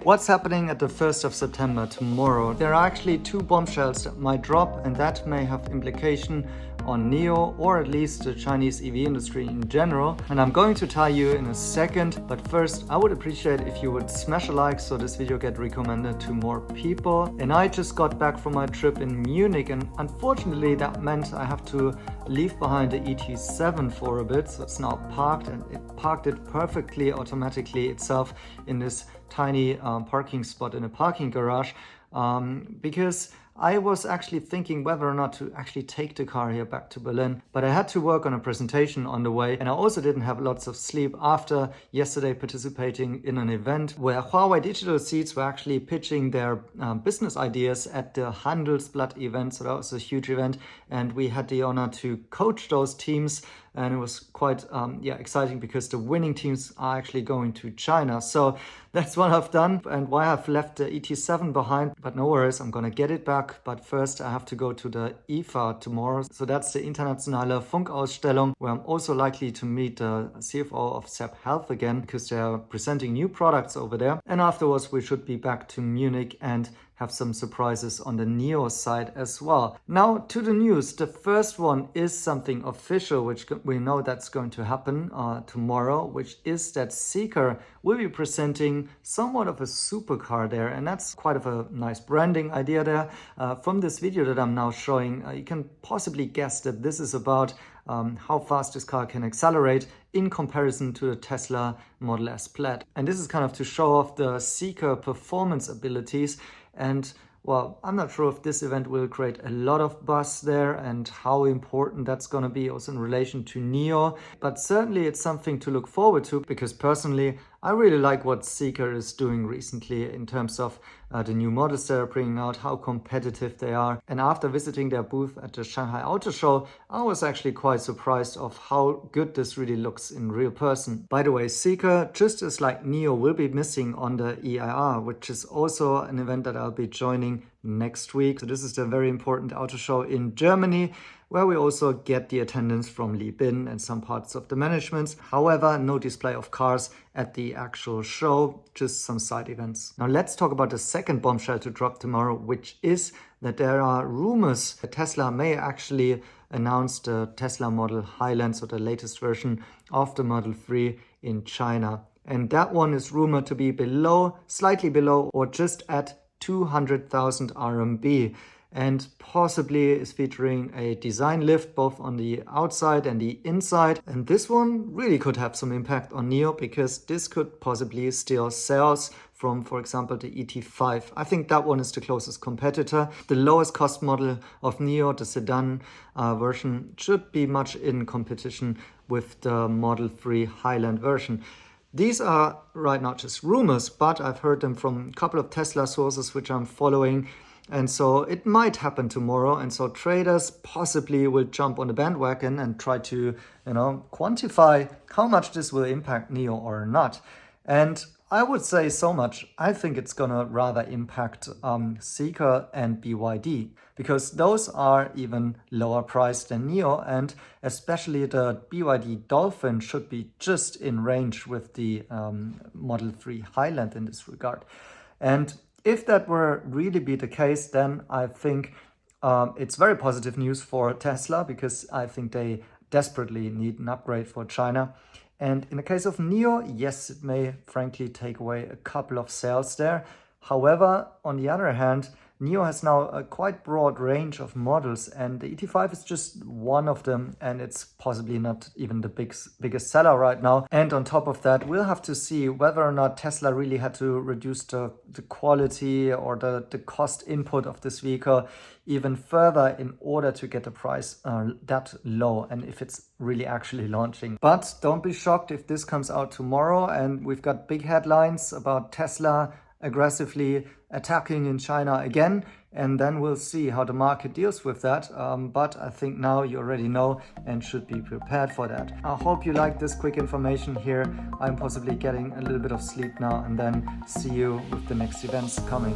What's happening at the 1st of September tomorrow? There are actually two bombshells that might drop, and that may have implication on NIO or at least the Chinese EV industry in general. And I'm going to tell you in a second, but first I would appreciate if you would smash a like so this video get recommended to more people. And I just got back from my trip in Munich, and unfortunately that meant I have to leave behind the ET7 for a bit, so it's now parked, and it parked it perfectly automatically itself in this tiny parking spot in a parking garage, because I was actually thinking whether or not to actually take the car here back to Berlin, but I had to work on a presentation on the way, and I also didn't have lots of sleep after yesterday participating in an event where Huawei Digital Seeds were actually pitching their business ideas at the Handelsblatt event. So that was a huge event, and we had the honor to coach those teams, and it was quite exciting because the winning teams are actually going to China. So that's what I've done and why I've left the ET7 behind, but no worries, I'm gonna get it back. But first I have to go to the IFA tomorrow. So that's the Internationale Funkausstellung, where I'm also likely to meet the CFO of SAP Health again, because they are presenting new products over there. And afterwards we should be back to Munich and have some surprises on the NIO side as well. Now to the news. The first one is something official, which we know that's going to happen tomorrow, which is that Zeekr will be presenting somewhat of a supercar there, and that's quite of a nice branding idea there. From this video that I'm now showing, you can possibly guess that this is about how fast this car can accelerate in comparison to the Tesla Model S Plaid. And this is kind of to show off the Zeekr performance abilities. And well, I'm not sure if this event will create a lot of buzz there and how important that's going to be also in relation to NIO. But certainly it's something to look forward to, because personally, I really like what Zeekr is doing recently in terms of the new models they're bringing out, how competitive they are. And after visiting their booth at the Shanghai Auto Show, I was actually quite surprised of how good this really looks in real person. By the way, Zeekr, just as like NIO, will be missing on the EIR, which is also an event that I'll be joining next week. So this is the very important auto show in Germany, where we also get the attendance from Li Bin and some parts of the management. However, no display of cars at the actual show, just some side events. Now let's talk about the second bombshell to drop tomorrow, which is that there are rumors that Tesla may actually announce the Tesla Model Highland, so the latest version of the Model 3 in China. And that one is rumored to be below, slightly below, or just at 200,000 RMB, and possibly is featuring a design lift both on the outside and the inside. And this one really could have some impact on NIO, because this could possibly steal sales from, for example, the ET5. I think that one is the closest competitor. The lowest cost model of NIO, the sedan version, should be much in competition with the Model 3 Highland version. These are right now just rumors, but I've heard them from a couple of Tesla sources which I'm following. And so it might happen tomorrow. And so traders possibly will jump on the bandwagon and try to, quantify how much this will impact NIO or not. And I would say so much. I think it's going to rather impact Zeekr and BYD, because those are even lower priced than NIO, and especially the BYD Dolphin should be just in range with the Model 3 Highland in this regard. And if that were really be the case, then I think it's very positive news for Tesla, because I think they desperately need an upgrade for China. And in the case of NIO, yes, it may frankly take away a couple of sales there. However, on the other hand, NIO has now a quite broad range of models, and the ET5 is just one of them, and it's possibly not even the biggest seller right now. And on top of that, we'll have to see whether or not Tesla really had to reduce the quality or the cost input of this vehicle even further in order to get the price that low, and if it's really actually launching. But don't be shocked if this comes out tomorrow and we've got big headlines about Tesla aggressively attacking in China again, and then we'll see how the market deals with that. But I think now you already know and should be prepared for that. I hope you like this quick information here. I'm possibly getting a little bit of sleep now, and then see you with the next events coming.